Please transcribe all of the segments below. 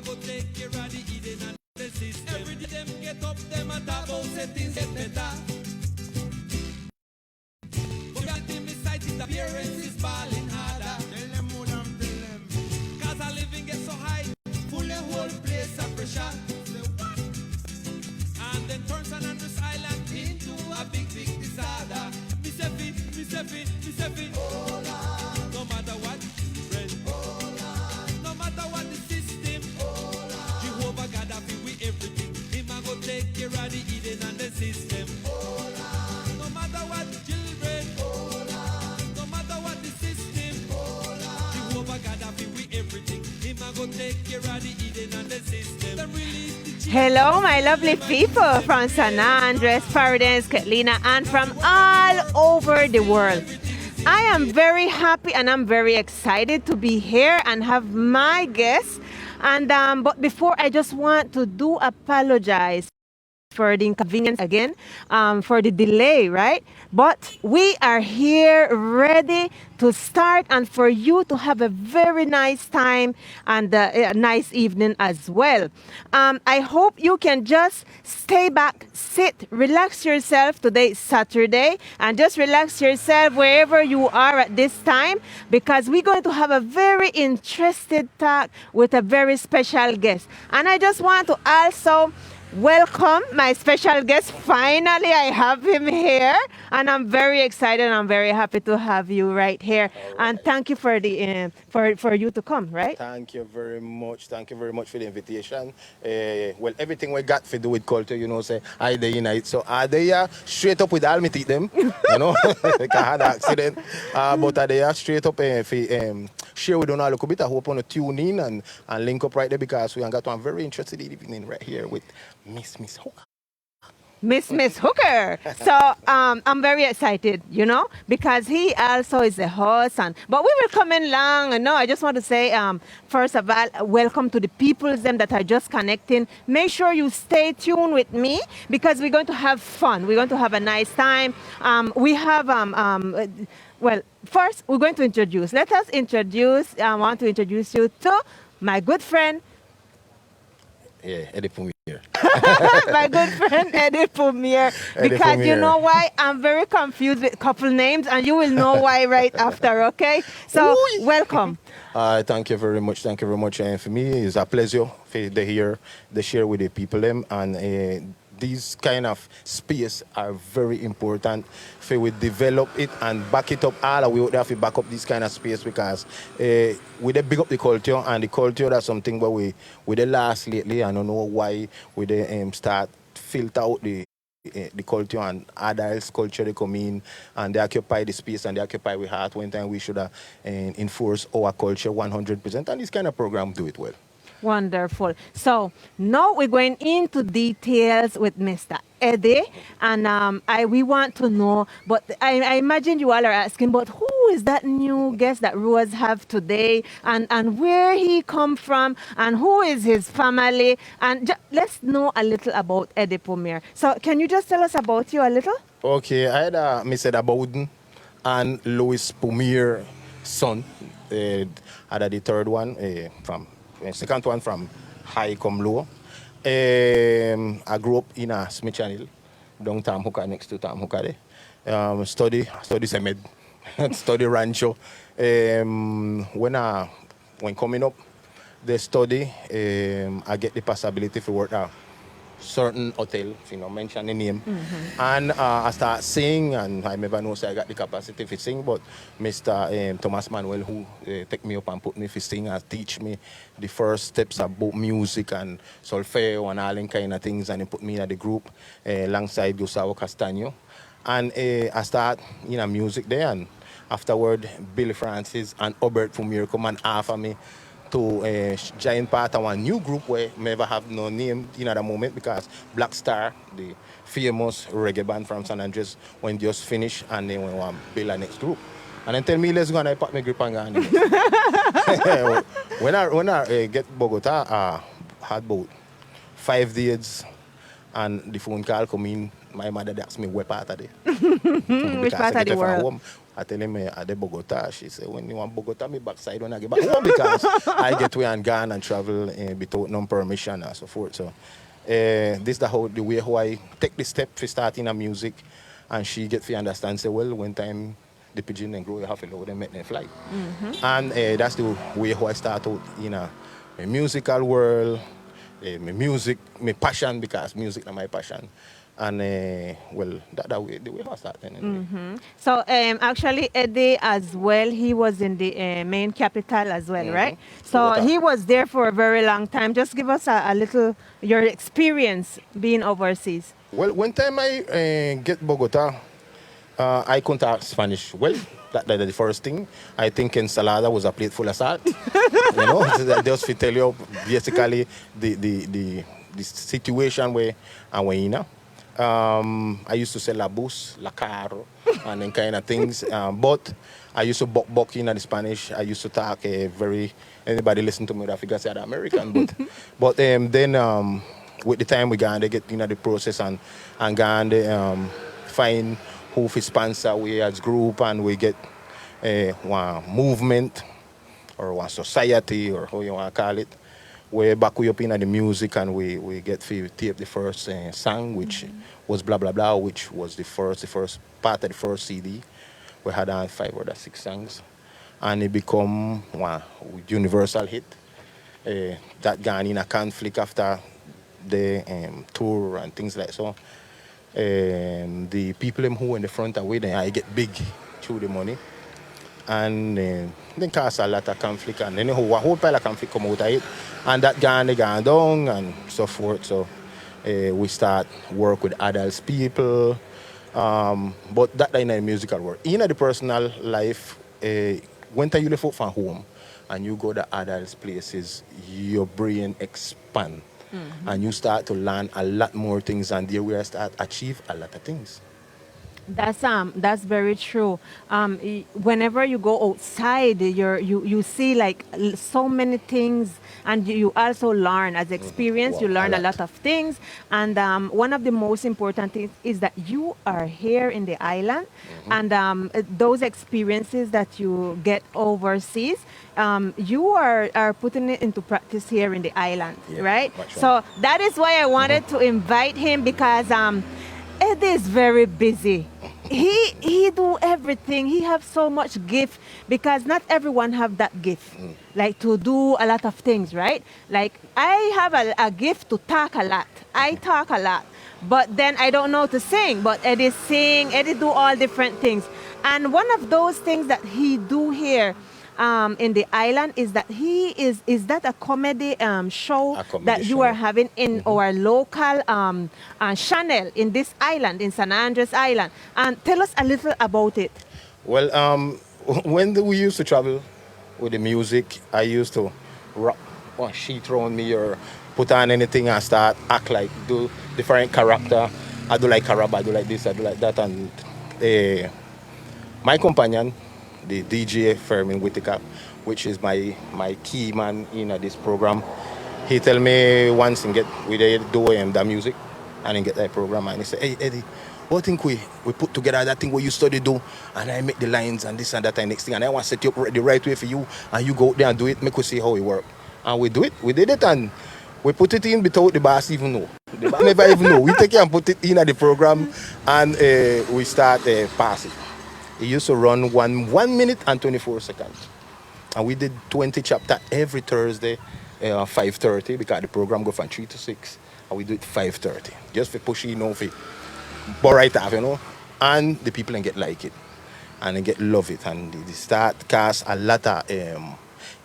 go take care of the Eden and the system. Every day them get up, them a talk about say things get better. Forget him sight, his appearance is balling harder. Tell them all I'm tell them. Cause our living gets so high, full the whole place of pressure. Say what? And then turns an Andres Island into a big, big disaster. Me say fi, oh Lord. No matter what, friend. Oh Lord. No matter what the system. Oh Lord. Jehovah God have been with everything. Him a go take care of the Eden and the system. Oh Lord. No matter what, children. Oh Lord. No matter what the system. Oh Lord. Jehovah God have been with everything. Him a go take care of the Eden and the system. Them release the Hello, my lovely people from San Andres, Paradise, Catalina, and from all over the world. I am very happy and I'm very excited to be here and have my guests. And but before, I just want to apologize for the inconvenience again, for the delay, right? But we are here ready to start and for you to have a very nice time and a nice evening as well. I hope you can just stay back, sit, relax yourself. Today is Saturday, and just relax yourself wherever you are at this time because we're going to have a very interesting talk with a very special guest. And I just want to also welcome my special guest. Finally, I have him here, and I'm very excited. And I'm very happy to have you right here. Right. And thank you for the for you to come. Right? Thank you very much. Thank you very much for the invitation. Well, everything we got to do with culture, you know, say I day unite. So I day straight up with all me teeth them, you know, like I had an accident. But I day straight up for share with you a little bit. I hope on to tune in and link up right there because we got one very interesting evening right here with Miss Hooker. Miss Hooker. So I'm very excited, you know, because he also is a host. But we will come in long. And no, I just want to say, first of all, welcome to the peoples them that are just connecting. Make sure you stay tuned with me because we're going to have fun. We're going to have a nice time. We have well, first we're going to introduce. Let us introduce. I want to introduce you to my good friend. Yeah, Eddie Pomare. My good friend Eddie Pomare. Because you know why? I'm very confused with couple names and you will know why right after, okay? So, welcome. Thank you very much. Thank you very much. And for me, it's a pleasure to share with the people them and these kind of space are very important for we develop it and back it up all the way out there to back up this kind of space because we dey big up the culture and the culture that's something where we dey last lately. I don't know why we dey start filter out the culture and adults culture they come in and they occupy the space and they occupy with heart. One time we should enforce our culture 100% and this kind of program do it well. Wonderful. So now we're going into details with Mr. Eddie, and we want to know, but I imagine you all are asking, but who is that new guest that Rose have today, and where he come from, and who is his family, and let's know a little about Eddie Pomare. So can you just tell us about you a little? Okay, I had Mr. Bowden and Louis Pomare son. I had the third one from. Second one from high come low. I grew up in a Smith Channel, down Tam Hooker, next to Tam Hooker there. Study Semed, study Rancho. When coming up, the study, I get the possibility to work at certain hotel, you know, mention the name. Mm-hmm. And I start sing, and I never know say I got the capacity to sing, but Mr. Thomas Manuel, who take me up and put me to sing and teach me the first steps about music and solfeo and all them kind of things, and he put me in the group alongside Gustavo Castaño. And I start, you know, music there, and afterward, Billy Francis and Albert Pomare come and offer me to join part of one new group where I never have no name in at the moment because Black Star, the famous reggae band from San Andres, when just finished and then we want to build a next group. And then tell me, let's go and I pack my grip and go on. When I get Bogota, I had about 5 days and the phone call come in. My mother asked me where part of it. Which part of the world? I tell him at the Bogota. She said, when you want Bogota, me backside when I get back home because I get away and gone and travel without no permission and so forth. So this the way how I take the step for starting a music, and she get to understand, say, well, when time the pigeon and grow, you have to load them, make them fly. And that's the way how I start out in a musical world, my music, my passion, because music is my passion. And well, that way, the way I started. Anyway. So actually, Eddie as well, he was in the main capital as well, right? So Bogota. he was there for a very long time. Just give us a little, your experience being overseas. Well, one time I get Bogota, I contact Spanish well. That's the first thing. I think ensalada was a plate full of salt. You know, just to tell you basically the situation where I went in. I used to sell la bus, la carro, and then kind of things. But I used to buck in the Spanish. I used to talk anybody listen to me, I figure say American. But then with the time we gone, they get the process and gone, they find who to sponsor we as group, and we get one movement or one society or how you want to call it. We back we up in the music, and we get to tape the first song, which was Blah Blah Blah, which was the first part of the first CD. We had 5 or 6 songs, and it become one universal hit. That gone in a conflict after the tour and things like so. The people who in the front and way, then I get big through the money. And then cause a lot of conflict, and then a whole pile of conflict come out of it, and that gone down and so forth. So we start work with adults people, but that in the musical world. In the personal life, when you live out from home and you go to adults places, your brain expand, and you start to learn a lot more things, and there we start achieve a lot of things. That's very true. Whenever you go outside, you see like so many things, and you also learn as experience. Wow, You learn a a lot of things, and one of the most important things is that you are here in the island, and those experiences that you get overseas, you are putting it into practice here in the island, Yeah, right? much So that is why I wanted to invite him, because Eddie is very busy. He do everything. He have so much gift, because not everyone have that gift, like to do a lot of things, right? Like I have a gift to talk a lot. I talk a lot, but then I don't know to sing. But Eddie sing. Eddie do all different things. And one of those things that he do here in the island is that he is that a comedy show A comedy that you show. are having in our local channel in this island, in San Andres Island, and tell us a little about it. Well, when we used to travel with the music, I used to wrap a sheet around me or put on anything and start act like do different character. I do like Carab, I do like this, I do like that, and my companion, the DJ Fermin Whitaker, which is my key man in this program, he tell me once and we do the music and then get that program, and he say, hey Eddie, what think we put together that thing what you study do, and I make the lines and this and that and next thing, and I want to set you up the right way for you, and you go out there and do it, make us see how it work. And we do it, we did it, and we put it in without the boss even know. The boss never even know. We take it and put it in at the program, and we start pass it. It used to run 1 minute and 24 seconds. And we did 20 chapter every Thursday, 5:30, because the program go from 3 to 6. And we do it 5:30. Just for push for but right off, And the people get like it. And they get love it. And they start cast a lot of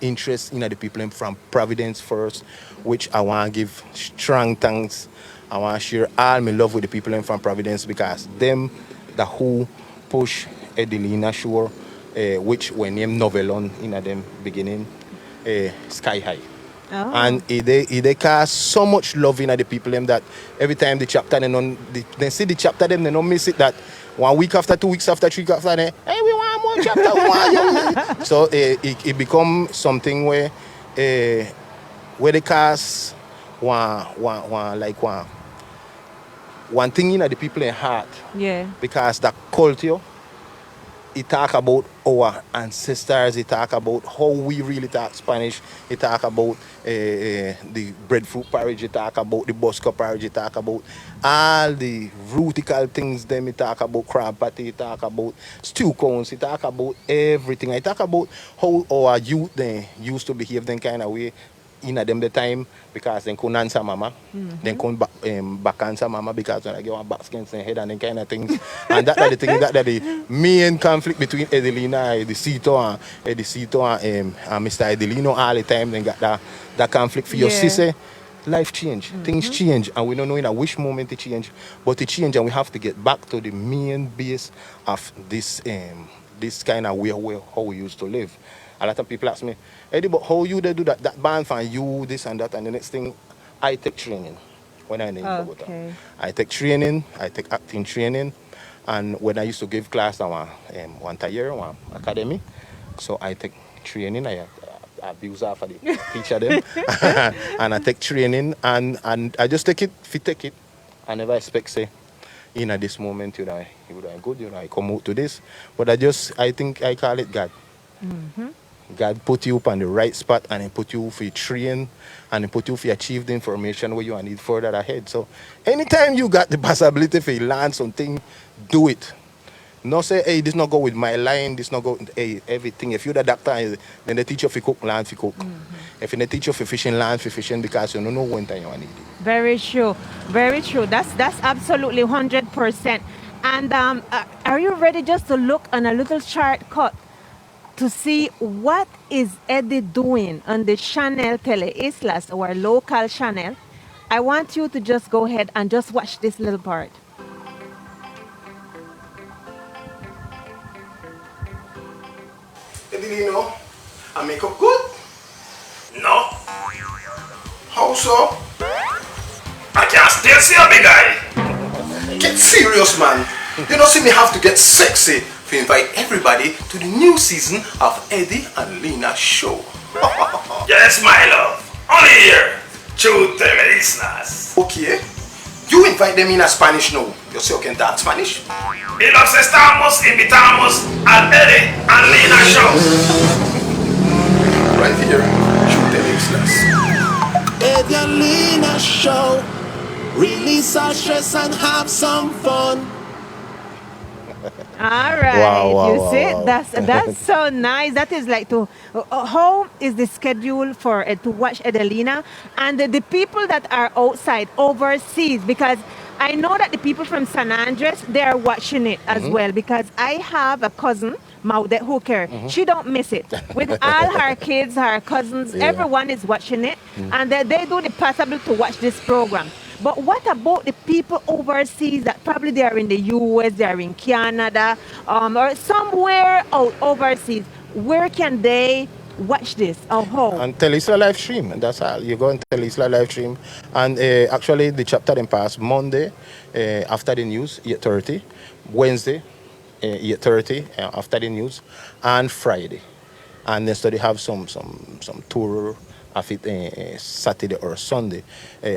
interest in the people from Providence first, which I want to give strong thanks. I want to share all my love with the people from Providence, because them, the who push Edelina Shore, which were named Novelon in them beginning, Sky High. Oh. And they cast so much love in the people them that every time the chapter they see the chapter them, they don't miss it, that 1 week after, 2 weeks after, 3 weeks after, hey, we want more chapter, we want you. So it become something where they cast one thing in the people in heart. Yeah. Because the culture He talk about our ancestors. He talk about how we really talk Spanish. He talk about the breadfruit porridge. He talk about the bosco porridge. He talk about all the rutical things. Then he talk about crab patty. He talk about stew cones. He talk about everything. He talk about how our youth they used to behave them kind of way in them the time because they couldn't answer mama. They couldn't back answer mama because when I get one back against their head and them kind of things. And that the thing that the main conflict between Edelina, Edicito and Mr. Edelino all the time. They got that conflict for your Yeah. sister. Life change, things change, and we don't know in a which moment it change, but it change, and we have to get back to the main base of this kind of way how we used to live. A lot of people ask me, Eddie, but how you they do that? That band for you, this and that, and the next thing, I take training when I'm in Bogota. Okay. I take training, I take acting training, and when I used to give class at one year, one academy, so I take training. I abuse her for the teacher them, and I take training, and I just take it, if you take it, I never expect say, at this moment, you know, good, you know, I come out to this, but I think I call it God. God put you up on the right spot and he put you for train and he put you for achieve the information where you need further ahead. So anytime you got the possibility for learn something, do it. Not say, hey, this not go with my line, this not go with everything. If you're the doctor, then the teacher for cook, learn for cook. If you the teacher for fishing, learn for fishing because you don't know when time you need it. Very true. Very true. That's absolutely 100%. And are you ready just to look on a little shortcut to see what is Eddie doing on the channel Tele Islas, our local channel? I want you to just go ahead and just watch this little part. Eddie, you know, I make up good? No, How so? I can't still see a big guy. Get serious, man. You know, see me have to get sexy to invite everybody to the new season of Eddie and Lena show. Yes, my love. Only here. True Teleislas. Okay. You invite them in a Spanish now. You say you can talk Spanish? Y los estamos invitamos al Eddie and Lena show. Right here. True Teleislas. Eddie and Lena show. Release our stress and have some fun. All right, Wow, you wow, see, wow. that's so nice. That is like to how is the schedule for to watch Edelina and the people that are outside overseas, because I know that the people from San Andres they are watching it as well, because I have a cousin Maude Hooker. She don't miss it. With all her kids, her cousins, Yeah. everyone is watching it, and they do the possible to watch this program. But what about the people overseas that probably they are in the US, they are in Canada, or somewhere out overseas? Where can they watch this or how? And Teleisla live stream, and that's all. You go and Teleisla live stream, and actually the chapter then pass Monday after the news 8:30, Wednesday 8:30 after the news, and Friday, and then so they have some tour of it Saturday or Sunday.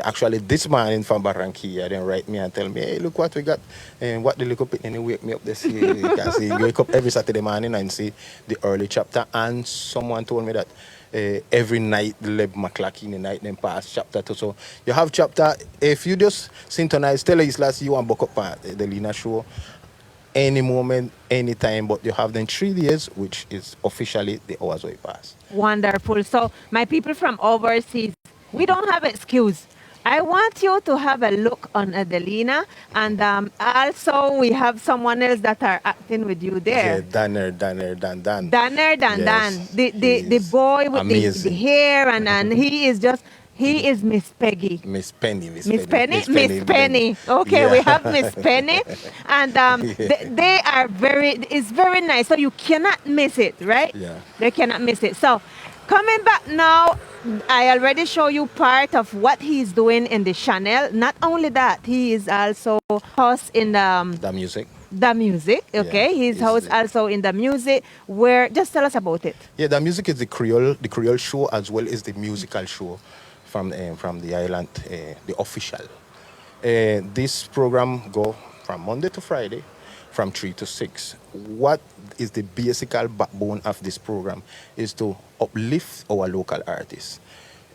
Actually, this morning from Barranquilla, then write me and tell me, hey, look what we got, and what the little picnic wake me up this year. You can see, you wake up every Saturday morning and see the early chapter, and someone told me that every night, 11 o'clock in the night, then pass chapter 2. So you have chapter, if you just synchronize, tell us last you want to book up the Lena show, any moment, anytime, but you have then 3 days, which is officially the hours we pass. Wonderful. So my people from overseas, we don't have excuse. I want you to have a look on Adelina, and also we have someone else that are acting with you Yeah, there. Dan. Danner Dan Yes, Dan, the he's boy with the amazing. hair, and he is just he is Miss Peggy. Miss Penny. Miss Penny. Okay, we Yeah. have Miss Penny, and they are it's very nice. So you cannot miss it, right? Yeah. They cannot miss it. So coming back now, I already show you part of what he's doing in the channel. Not only that, he is also host in The music. the music. Okay, he's host also in the music. Where just tell us about it. Yeah, the music is the Creole show as well as the musical show from the island, the official. This program go from Monday to Friday from 3 to 6. What is the basic backbone of this program is to uplift our local artists.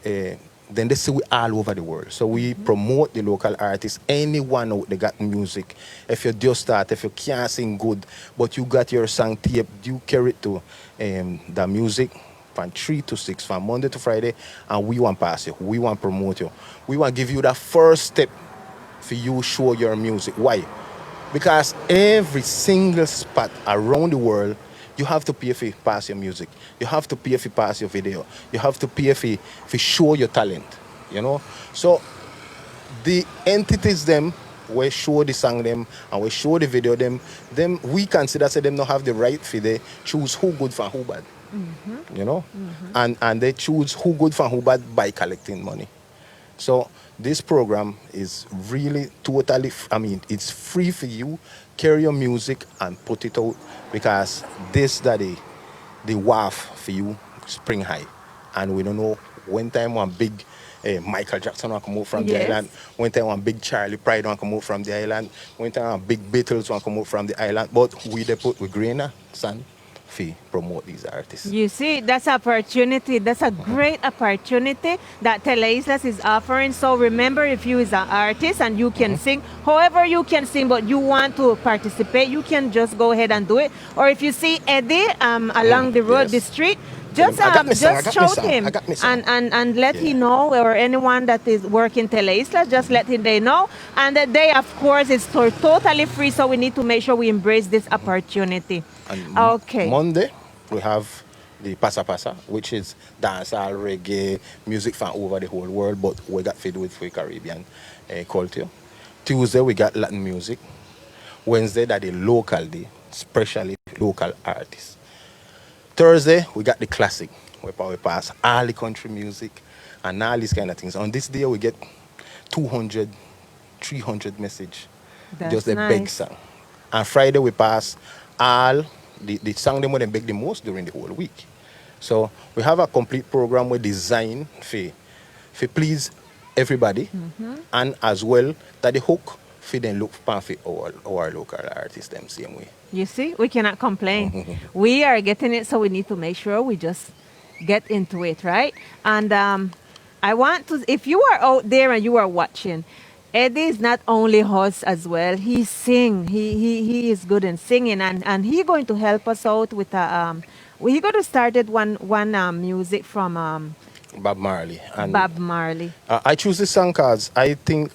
Then they see we all over the world. So we promote the local artists. Anyone out there got music. If you just start, if you can't sing good, but you got your song tape, you carry it to the music from 3 to 6, from Monday to Friday, and we want to pass you. We want to promote you. We want to give you the first step for you show your music. Why? Because every single spot around the world, you have to pay for pass your music. You have to pay for pass your video. You have to pay for show your talent. You know? So the entities them we show the song them and we show the video them we consider say them not have the right for they choose who good for who bad. You know? And they choose who good for who bad by collecting money. So this program is really totally, it's free for you. Carry your music and put it out because this that the WAF for you spring high. And we don't know when time one big Michael Jackson want to come out from the island, when time one big Charlie Pride want to come out from the island, when time one big Beatles want to come out from the island. But we they put with grainer, son, to promote these artists. You see, that's opportunity. That's a great opportunity that Teleislas is offering. So remember, if you is an artist and you can sing, however you can sing, but you want to participate, you can just go ahead and do it. Or if you see Eddie along the road, the street, just shout him and let him know, or anyone that is working Teleislas, just let him they know. And the day, of course, is totally free. So we need to make sure we embrace this opportunity. And Okay. Monday, we have the Pasa Pasa, which is dancehall, reggae, music from over the whole world, but we got fed with Caribbean culture. Tuesday, we got Latin music. Wednesday, that the local day, especially local artists. Thursday, we got the classic, where we pass all the country music and all these kind of things. On this day, we get 200, 300 message, That's just a nice. big song. And Friday, we pass all the song them when they beg the most during the whole week. So we have a complete program we design for please everybody, and as well that the hook for them look for our local artists them same way. You see, we cannot complain. We are getting it, so we need to make sure we just get into it, right? And I want to, if you are out there and you are watching, Eddie is not only host as well. He sing. He is good in singing, and he going to help us out with he going to started one music from Bob Marley. And Bob Marley. I choose this song because I think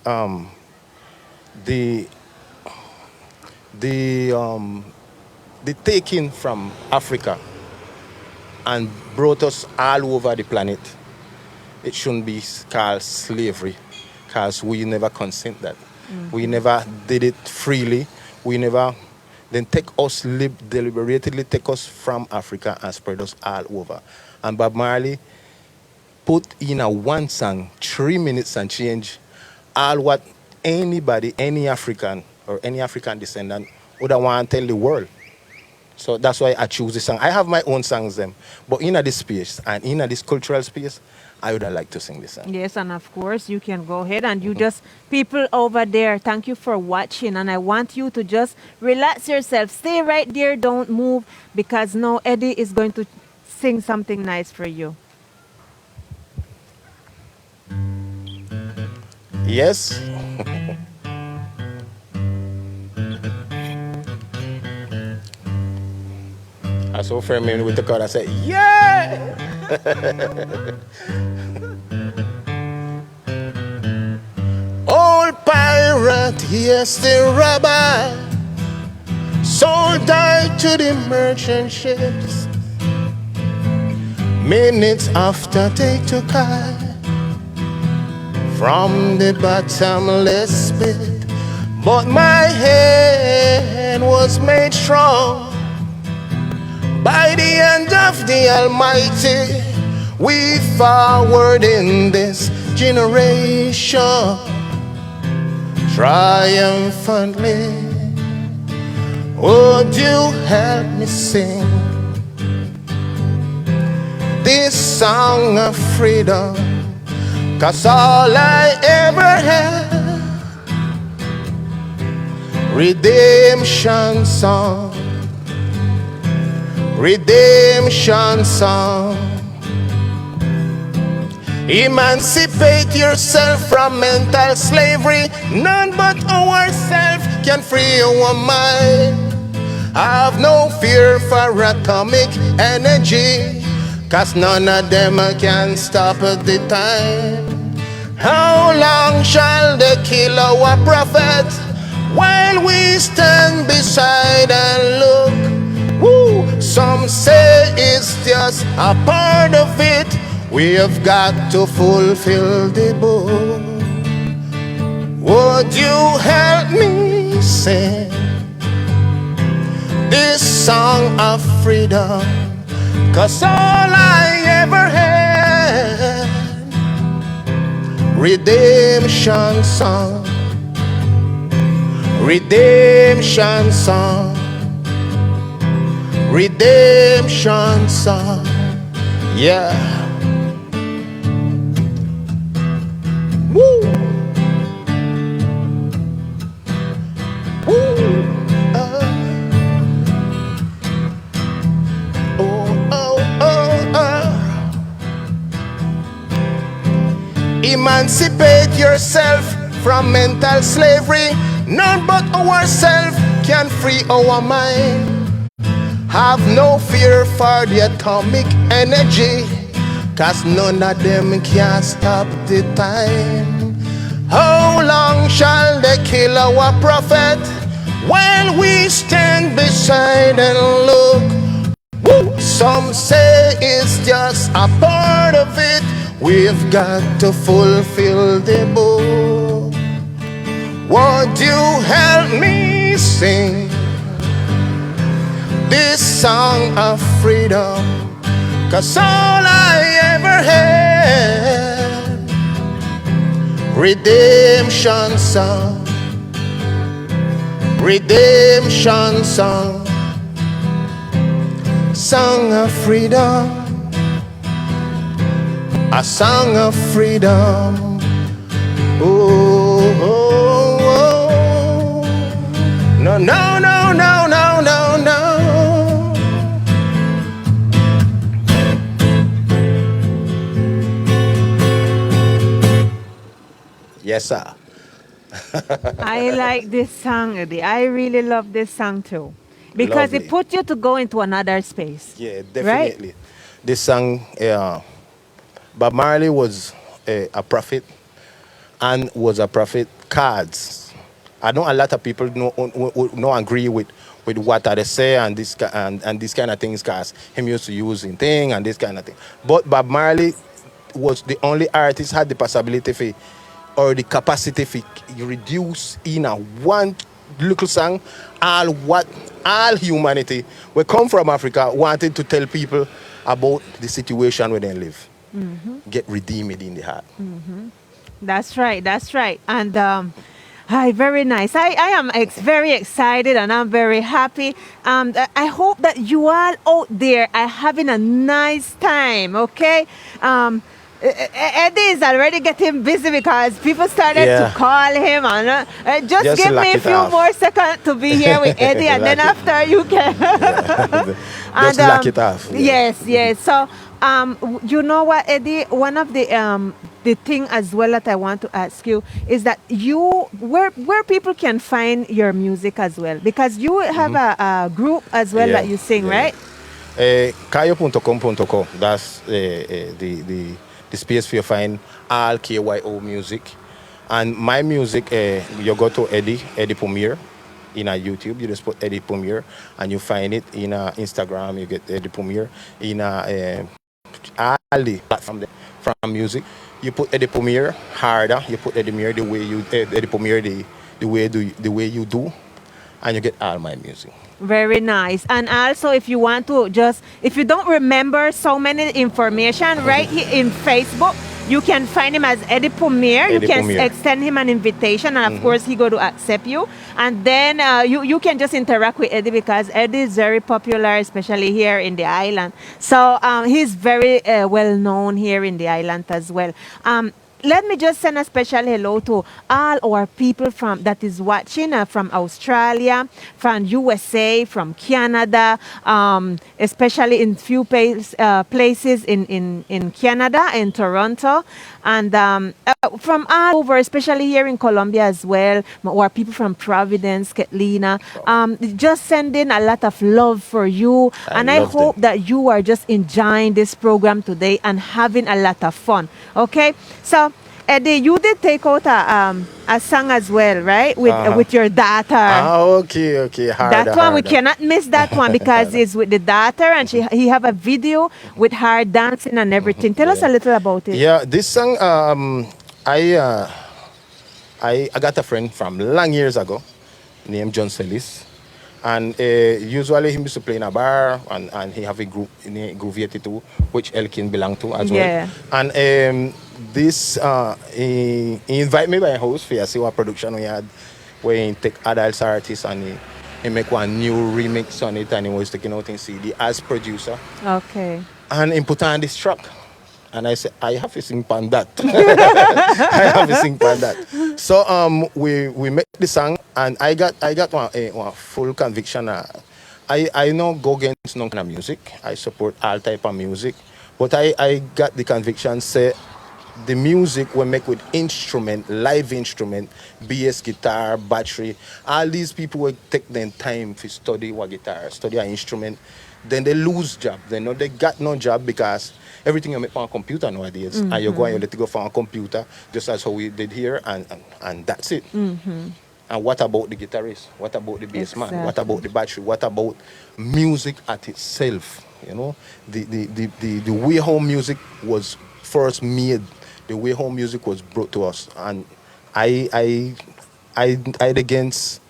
the taking from Africa and brought us all over the planet. It shouldn't be called slavery, because we never consent that. We never did it freely. We never then take us deliberately take us from Africa and spread us all over. And Bob Marley put in a one song, 3 minutes and change, all what anybody, any African or any African descendant would want to tell the world. So that's why I choose this song. I have my own songs them, but in this space and in this cultural space, I would like to sing this song. Yes, and of course you can go ahead and you just, people over there, thank you for watching, and I want you to just relax yourself. Stay right there, don't move, because now Eddie is going to sing something nice for you. Yes. I saw Fermin with the card. I said, yeah. Old pirate, yes, the rabbi, sold died to the merchant ships. Minutes after they took I from the bottomless pit, but my hand was made strong by the hand of the Almighty. We forward in this generation triumphantly. Would you help me sing this song of freedom? 'Cause all I ever had Redemption song. Redemption song. Emancipate yourself from mental slavery. None but ourselves can free our mind. Have no fear for atomic energy, 'cause none of them can stop the time. How long shall they kill our prophet while we stand beside and look? Woo! Some say it's just a part of it. We have got to fulfill the book. Would you help me sing this song of freedom? 'Cause all I ever had, redemption song, redemption song, redemption song, yeah. Woo! Woo! Emancipate yourself from mental slavery. None but ourselves can free our mind. Have no fear for the atomic energy, 'cause none of them can stop the time. How long shall they kill our prophet while we stand beside and look? Woo! Some say it's just a part of it. We've got to fulfill the book. Would you help me sing this song of freedom? 'Cause all I ever had, redemption song, redemption song, song of freedom, a song of freedom. Oh, oh, oh. No, no, no, no, no, no, no. Yes, sir. I like this song, Eddie. I really love this song too. Because Lovely. it put you to go into another space. Yeah, definitely. This song, Bob Marley was a prophet and was a prophet cards. I know a lot of people no agree with what they say and this and these kind of things, because him used to using thing and this kind of thing. But Bob Marley was the only artist had the possibility for or the capacity for reduce in a one little song all humanity we come from Africa wanted to tell people about the situation where they live. Get redeemed in the heart. That's right. That's right. And hi, very nice. I am very excited and I'm very happy. I hope that you all out there are having a nice time. Okay. Eddie is already getting busy because people started to call him. And just give me a few more seconds to be here with Eddie, and then after you can. Just lock it off. Yes, yes. So, you know what, Eddie? One of the thing as well that I want to ask you is that where people can find your music as well, because you have a group as well that you sing, right? Kayo.com.co. That's the space for you find all KYO music. And my music, you go to Eddie Pomare in YouTube. You just put Eddie Pomare and you find it in Instagram. You get Eddie Pomare in all the platform from music. You put Eddie Pomare harder. You put Eddie Pomare the way you Eddie Pomare the way you do, and you get all my music. Very nice. And also, if you want to if you don't remember so many information, right here in Facebook, you can find him as Eddie Pomare. You can extend him an invitation, and of course, he going to accept you. And then you can just interact with Eddie, because Eddie is very popular, especially here in the island. So he's very well known here in the island as well. let me just send a special hello to all our people from that is watching from Australia, from USA, from Canada, especially in few places in Canada, in Toronto, and from all over, especially here in Colombia as well, or people from Providence, Catlina, just sending a lot of love for you. And I love hope them. that you are just enjoying this program today and having a lot of fun. Okay? So, Eddie, you did take out a song as well, right? With your daughter. Okay. That one we Harder. cannot miss that one because it's with the daughter and he have a video with her dancing and everything. Tell us a little about it. Yeah, this song, I got a friend from long years ago named John Celis. And usually he used to play in a bar and he have a group in a Groove 82, which Elkin belonged to as Yeah. well. And this, he invited me by a host for see what production we had, where he take adult artists and he make one new remix on it and he was taking out in CD as producer. Okay. And he put on this track. And I said, I have to sing pan that. I have to sing pan that. So we made the song and I got one full conviction. I know go against no kind of music. I support all type of music. But I got the conviction say the music we make with instrument, live instrument, bass, guitar, battery, all these people will take their time to study what guitar, study an instrument, then they lose job. They know they got no job because everything you make on a computer nowadays, and you go and you let it go from a computer, just as how we did here, and that's it. And what about the guitarist? What about the bass man? What about the battery? What about music at itself? You know, the way how music was first made, the way how music was brought to us, and I against.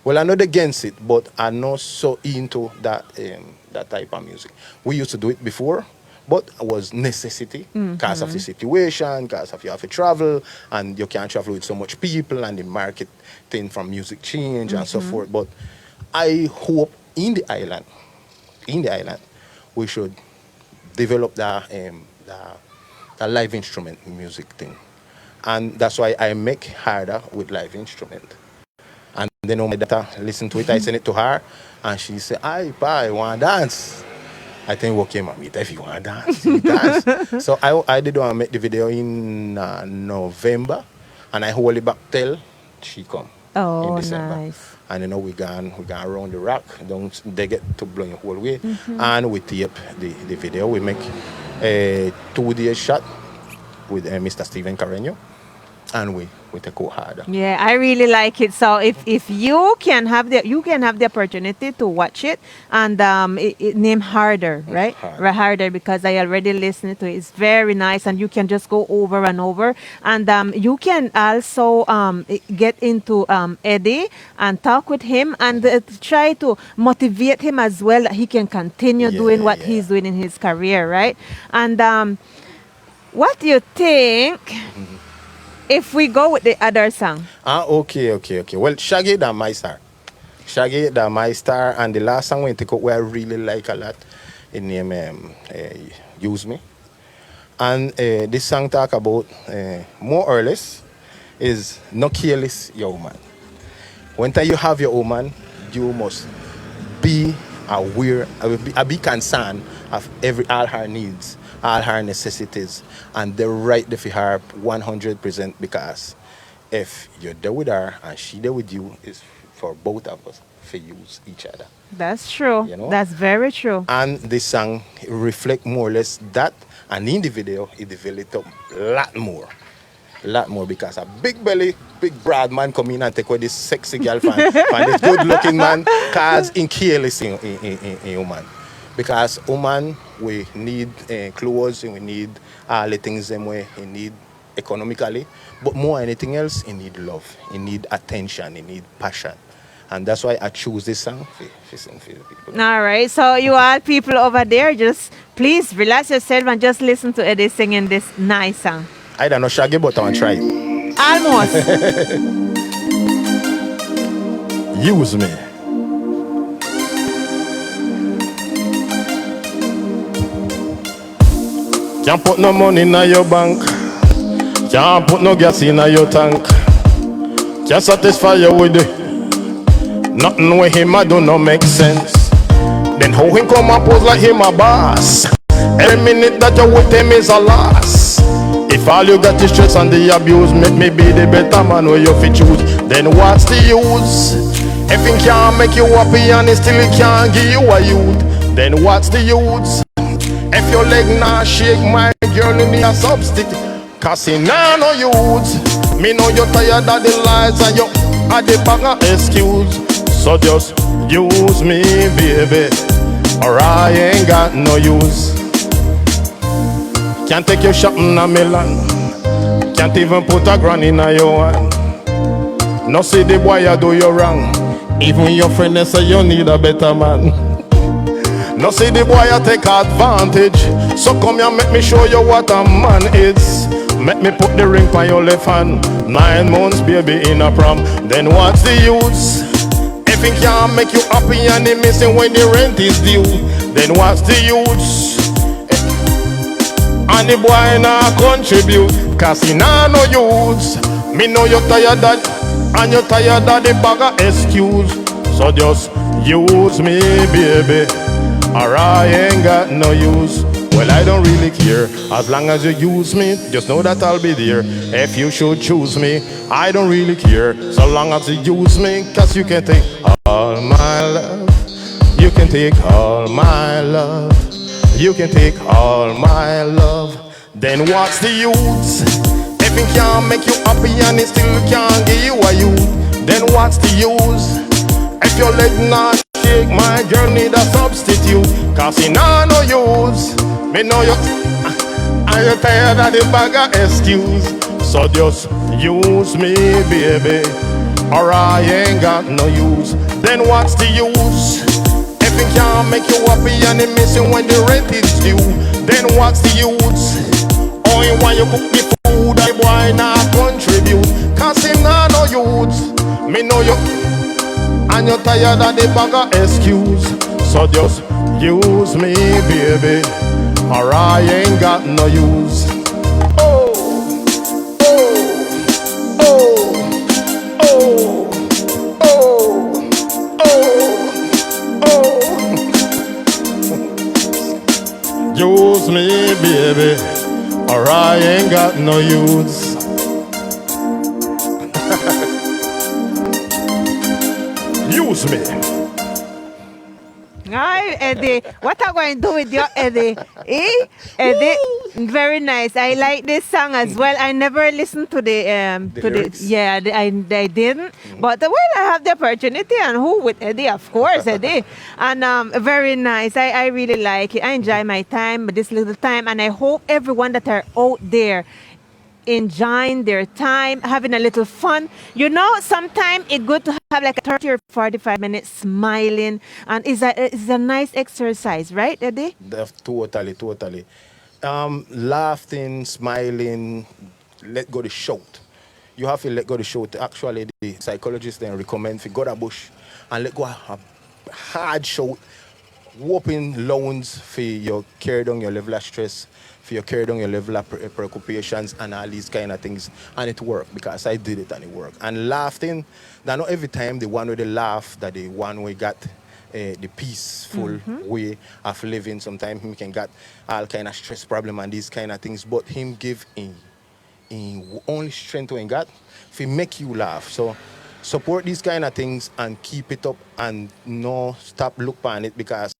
Well, I'm not against it, but I'm not so into that that type of music. We used to do it before, but it was necessity because of the situation, because of you have to travel, and you can't travel with so much people, and the market thing from music change and so forth. But I hope in the island, we should develop the live instrument music thing, and that's why I make harder with live instrument. And then when my daughter listened to it, I sent it to her, and she said, "Aye, pa, I want to dance." I think, okay, mommy, if you want to dance, you dance. So I did want to make the video in November, and I hold it back till she come in December. Nice. And we gone around the rock, don't they get to blow the whole way, and we tape the video. We make a 2-day shot with Mr. Steven Carreño, and we take it harder. Yeah, I really like it. So if you can have the opportunity to watch it and name Harder, right? Harder, because I already listened to it. It's very nice and you can just go over and over. And you can also get into Eddie and talk with him and try to motivate him as well that he can continue doing what he's doing in his career, right? And what do you think if we go with the other song? Okay. Well, Shaggy, that's my star. Shaggy, that's my star. And the last song we take out, where I really like a lot, in name Use Me. And this song talk about, more or less, is no careless your woman. When you have your woman, you must be aware, be concerned of all her needs, all her necessities, and the right for her 100%, because if you're there with her and she there with you, it's for both of us to use each other. That's true. You know? That's very true. And this song reflect more or less that, and in the video it developed up a lot more, because a big belly, big broad man come in and take away this sexy girl from this good looking man, cause in careless in woman. Because woman, we need clothes, and we need all the things them way, we need economically, but more than anything else, you need love, you need attention, you need passion. And that's why I choose this song for sing for the people. All right. So you all people over there, just please relax yourself and just listen to Eddie singing this nice song. I don't know Shaggy, but I want to try it. Almost. Use me. Can't put no money in your bank. Can't put no gas in your tank. Can't satisfy you with it. Nothing with him I do not make sense. Then how him come and pose like him a boss? Every minute that you with him is a loss. If all you got is stress and the abuse, make me be the better man where you fit choose. Then what's the use? If he can't make you happy and he still can't give you a youth, then what's the use? If your leg not shake, my girl, you need a substitute. Cause he nah no use. Me know you're tired of the lies and you are the bag of excuse. So just use me, baby, or I ain't got no use. Can't take you shopping a Milan. Can't even put a grand in your hand. No see the boy I do you wrong. Even your friend they say you need a better man. No see the boy I take advantage. So come here make me show you what a man is. Make me put the ring on your left hand. 9 months baby in a prom. Then what's the use? If he can't make you happy and he missing when the rent is due, then what's the use? And the boy not contribute, cause he nah no use. Me know you're tired that, and you're tired of the bag of excuse. So just use me, baby, or I ain't got no use. Well, I don't really care, as long as you use me, just know that I'll be there. If you should choose me, I don't really care, so long as you use me, cause you can take all my love. You can take all my love. You can take all my love. Then what's the use? If he can't make you happy and he still can't give you a youth, then what's the use? If your leg not shake, my girl need a substitute. Cause he nah no use. Me know you, and you're tired of the bag of excuse. So just use me, baby, or I ain't got no use. Then what's the use? If he can't make you happy and he missing when the rent is due, then what's the use? Only when you cook the food, the boy not contribute. Cause him not no use. Me know you, and you're tired of the bag of excuse. So just use me, baby, or I ain't got no use. Oh, oh, oh, oh, oh, oh, oh. Use me, baby, or I ain't got no use. Use me. Hi, Eddie. What are you going to do with your Eddie? Eh? Eddie, very nice. I like this song as well. I never listened to the lyrics? yeah, I didn't. But well, I have the opportunity, and who with Eddie, of course, Eddie. And very nice. I really like it. I enjoy my time, this little time, and I hope everyone that are out there enjoying their time, having a little fun. You know, sometimes it's good to have like a 30 or 45 minutes smiling, and it's a nice exercise, right, Eddie? Totally. Laughing, smiling, let go the shout. You have to let go the shout. Actually, the psychologists then recommend if you go to bush and let go a hard shout, whooping loans for your carry down your level of stress, for your carry down your level of preoccupations and all these kind of things. And it worked because I did it and it worked. And laughing, that not every time the one with the laugh, that the one we got the peaceful way of living. Sometimes he can get all kind of stress problem and these kind of things, but him give in only strength when God if make you laugh. So support these kind of things and keep it up and no stop look on it, because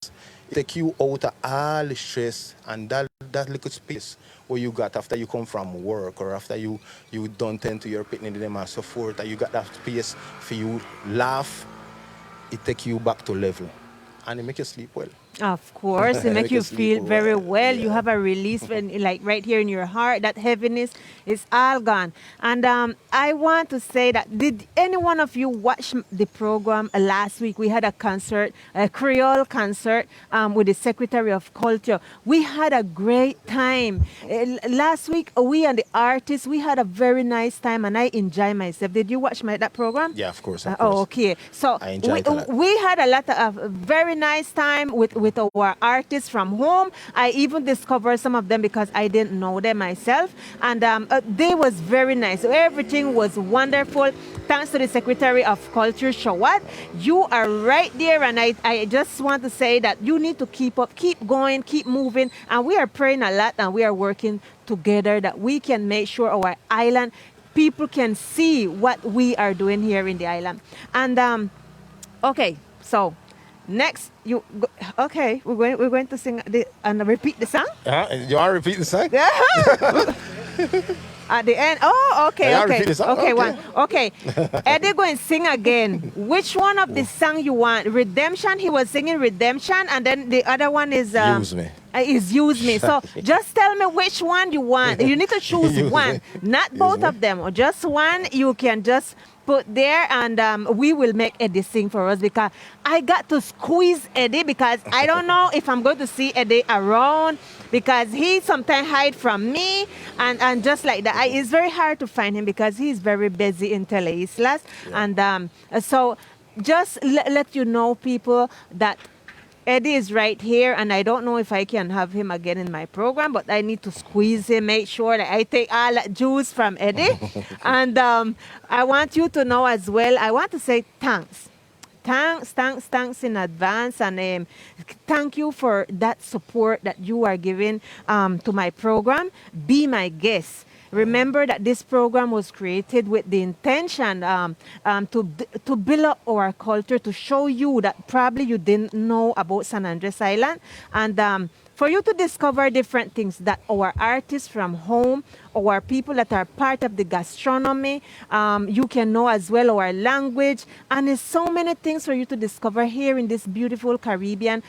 it take you out of all the stress and that little space where you got after you come from work or after you don't tend to your picnic them and so forth, and you got that space for you laugh. It take you back to level and it make you sleep well. Of course, it make you sleep feel very well. You Yeah. have a release when, like right here in your heart, that heaviness is all gone. And I want to say that, did any one of you watch the program last week? We had a concert, a Creole concert with the Secretary of Culture. We had a great time. Last week, we and the artists, we had a very nice time, and I enjoyed myself. Did you watch that program? Yeah, of course. Oh, okay. So I enjoyed it a lot. we had a lot of very nice time with with our artists from home. I even discovered some of them because I didn't know them myself. And they was very nice. So everything was wonderful. Thanks to the Secretary of Culture, Shawat. You are right there. And I just want to say that you need to keep up, keep going, keep moving. And we are praying a lot and we are working together that we can make sure our island people can see what we are doing here in the island. And okay, so next okay, we're going to sing and repeat the song. You want to repeat the song? At the end. Oh, okay, I'll okay. repeat the song? Okay, Okay. one. Okay. Eddie go and sing again. Which one of the song you want? Redemption. He was singing Redemption, and then the other one is Use Me. Is Use Me. So just tell me which one you want. You need to choose Use one, Me. not both Me. of them, or just one. You can just put there, and we will make Eddie sing for us because I got to squeeze Eddie because I don't know if I'm going to see Eddie around because he sometimes hide from me and just like that. It's very hard to find him because he's very busy in Teleislas. And so just let you know, people, that Eddie is right here, and I don't know if I can have him again in my program, but I need to squeeze him, make sure that I take all that juice from Eddie. And I want you to know as well, I want to say thanks. Thanks in advance, and thank you for that support that you are giving to my program. Be my guest. Remember that this program was created with the intention to build up our culture, to show you that probably you didn't know about San Andres Island, and for you to discover different things that our artists from home, our people that are part of the gastronomy, you can know as well our language, and there's so many things for you to discover here in this beautiful Caribbean.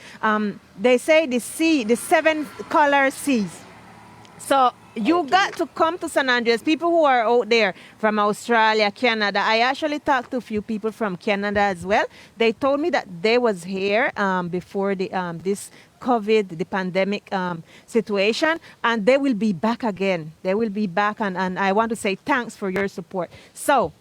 They say the sea, the 7 color seas. So you got to come to San Andres. People who are out there from Australia, Canada. I actually talked to a few people from Canada as well. They told me that they was here before the this COVID, the pandemic situation, and they will be back again. They will be back, and I want to say thanks for your support. So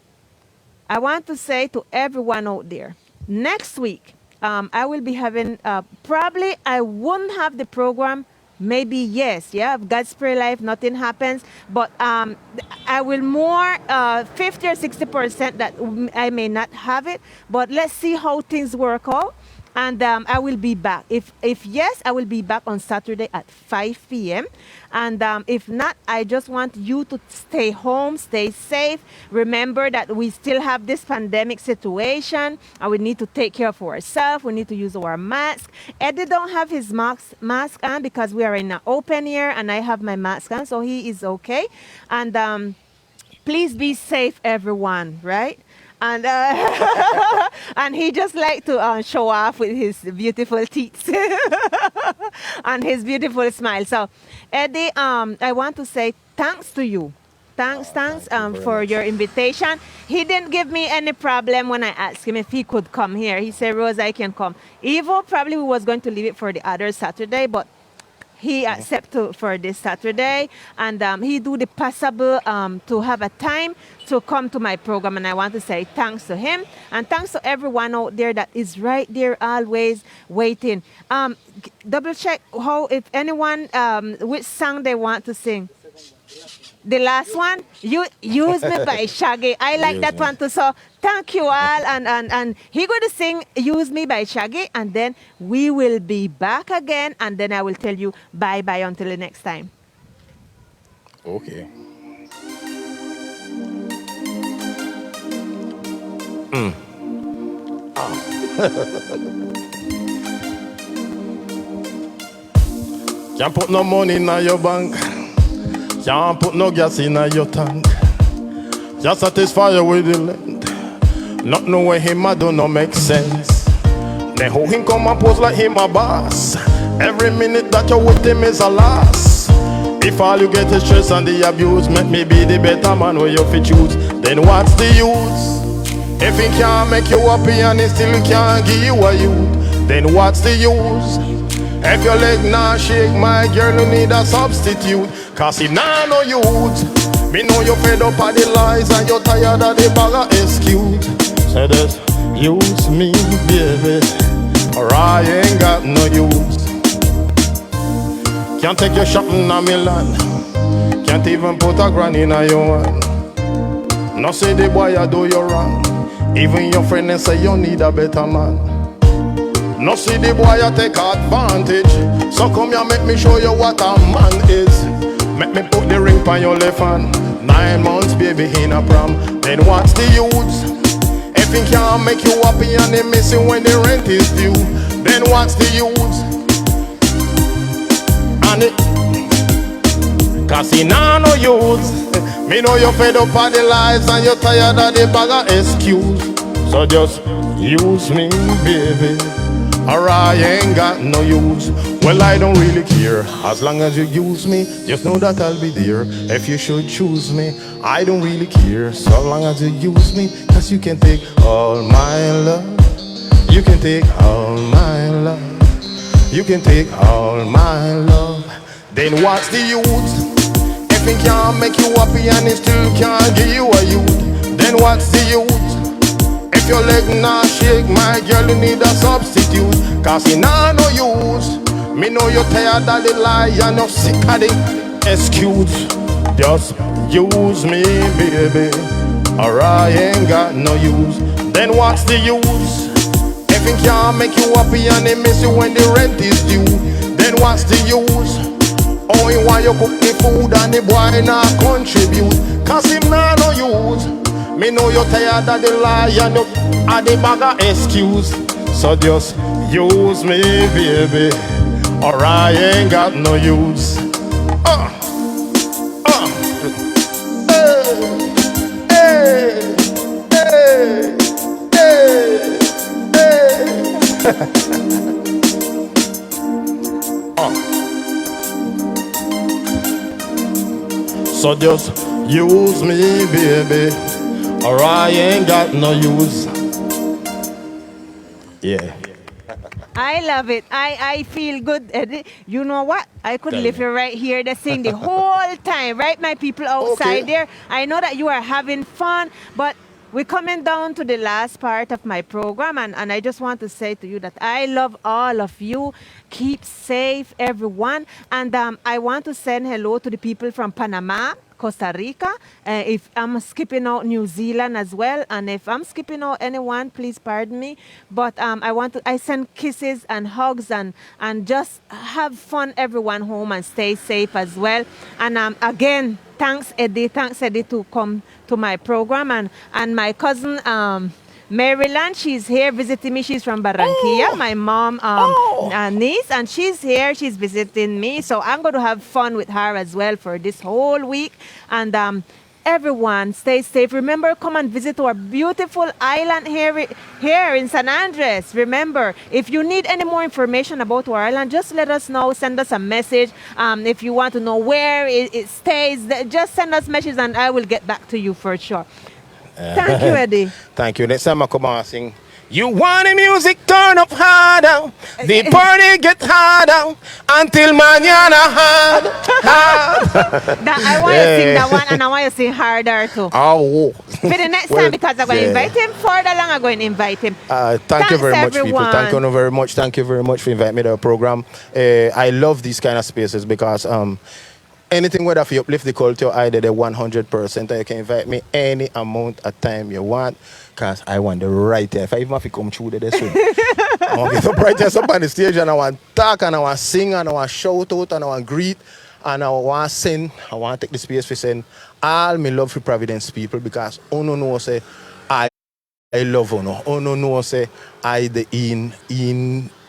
I want to say to everyone out there, next week I will be having, probably I won't have the program. Maybe yes, yeah, God's Prayer Life, nothing happens. But I will more 50 or 60% that I may not have it. But let's see how things work out. And I will be back. If yes, I will be back on Saturday at 5 p.m. And if not, I just want you to stay home, stay safe. Remember that we still have this pandemic situation, and we need to take care of ourselves. We need to use our mask. Eddie don't have his mask on because we are in an open air, and I have my mask on, so he is okay. And please be safe, everyone, right? And and he just like to show off with his beautiful teeth and his beautiful smile. So, Eddie, I want to say thanks to you. Thanks for your invitation. He didn't give me any problem when I asked him if he could come here. He said, Rose, I can come. Evo probably was going to leave it for the other Saturday, but he accepted for this Saturday, and he do the possible to have a time to come to my program, and I want to say thanks to him, and thanks to everyone out there that is right there always waiting. Double check how, if anyone, which song they want to sing. The last one, you Use Me by Shaggy. I like that one too. So thank you all. And he going to sing Use Me by Shaggy. And then we will be back again. And then I will tell you bye-bye until the next time. Okay. Can't put no money in your bank. Can't put no gas in your tank. Just satisfy you with the land. Not know where him I do not make sense. Then who him come and pose like him a boss. Every minute that you with him is a loss. If all you get is stress and the abuse, make me be the better man where you fit choose. Then what's the use? If he can't make you happy and he still can't give you a youth, then what's the use? If your leg nah shake, my girl, you need a substitute. Cause he nah no youth. Me know you fed up of the lies and you're tired of the bag of excuse. So just use me, baby. or I ain't got no use. Can't take your shopping on me land. Can't even put a grand in your hand. No say the boy I do you wrong. Even your friend and say you need a better man. No see the boy I take advantage. So come here make me show you what a man is. Make me put the ring on your left hand. 9 months baby in a prom. Then what's the use? If it can't make you happy and they miss you when the rent is due, then what's the use? And it cause he nah no use. Me know you're fed up of the lies and you're tired of the bag of excuse. So just use me, baby, or I ain't got no use. Well, I don't really care. As long as you use me, just know that I'll be there. If you should choose me, I don't really care. So long as you use me, cause you can take all my love. You can take all my love. You can take all my love. Then what's the use? If it can't make you happy and it still can't give you a youth, then what's the use? If your leg not shake, my girl, you need a substitute. Cause it nah no use. Me know you're tired of the lie and you're sick of the excuse. Just use me, baby, or I ain't got no use. Then what's the use? If it can't make you happy and they miss you when the rent is due, then what's the use? Only why you cook the food and the boy not contribute. Cause him nah no use. Me know you're tired of the lie and of the bag of excuse. So just use me, baby, or I ain't got no use. Hey, hey, hey, hey, So just use me, baby, or I ain't got no use. Yeah. I love it. I feel good, Eddie. You know what? I could live you right here to sing the whole time, right, my people outside there. I know that you are having fun, but we're coming down to the last part of my program, and I just want to say to you that I love all of you. Keep safe, everyone. And I want to send hello to the people from Panama, Costa Rica. If I'm skipping out New Zealand as well, and if I'm skipping out anyone, please pardon me. But I send kisses and hugs and just have fun, everyone home, and stay safe as well. And again, thanks Eddie to come to my program, and my cousin Maryland, she's here visiting me. She's from Barranquilla. My mom, niece, and she's here. She's visiting me. So I'm going to have fun with her as well for this whole week. And everyone, stay safe. Remember, come and visit our beautiful island here in San Andres. Remember, if you need any more information about our island, just let us know. Send us a message. If you want to know where it stays, just send us messages and I will get back to you for sure. Thank you, Eddie. Thank you. Next time I come out and sing. You want the music turn up harder, the party get harder until mañana hard. I want you to sing that one, and I want you to sing harder too. Oh. For the next time, because I'm going to invite him further along, I'm going to invite him. Thank you very much, everyone. people. Thank you very much. Thank you very much for inviting me to the program. I love these kind of spaces because anything whether if you uplift the culture, either the 100%, or you can invite me any amount of time you want, because I want the right there. If I even have to come through this way, I want to get up right there up on the stage and I want to talk and I want to sing and I want to shout out and I want to greet and I want to sing. I want to take the space for saying all my love for Providence people, because Ono know say I love Ono. Ono know say I the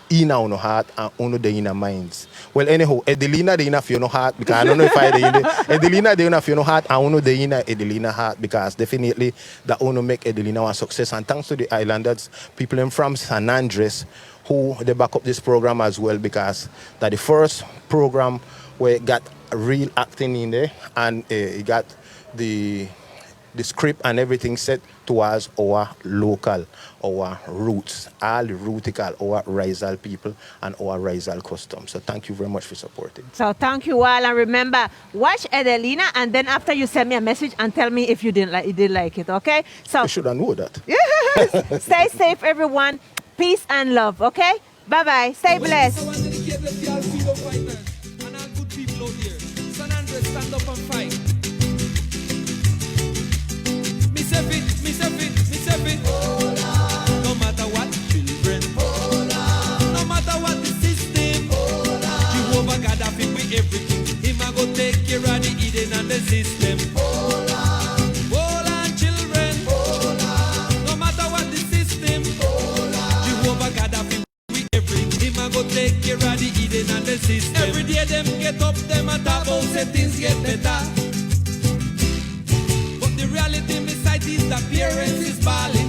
in our heart and Ono the in our minds. Well, anyhow, Edelina the in of your heart, because I don't know if I the in Edelina the in of your heart and Ono the in Edelina heart, because definitely that Ono make Edelina one success. And thanks to the islanders, people in from San Andres, who they back up this program as well, because that the first program where it got real acting in there and it got the script and everything set towards our local, our roots, all the rootical, our Rizal people and our Rizal customs. So thank you very much for supporting. So thank you all, and remember, watch Edelina, and then after you send me a message and tell me if you didn't like it, okay? So You should have known that. Stay safe, everyone. Peace and love, okay? Bye-bye. Stay blessed. So I dedicate them to all freedom fighters and all good people out here. San Andres, stand up and fight. Me say fit, me say fit, me say fit. No matter what, children. No matter what the system. Jehovah God have him with everything. Him a go take care of the hidden and the system. Hold on, children. No matter what the system. Jehovah God have him with everything. Him a go take care of the hidden and the system. Every day them get up, them a talk about say things get better. But the reality beside is that parents is balling.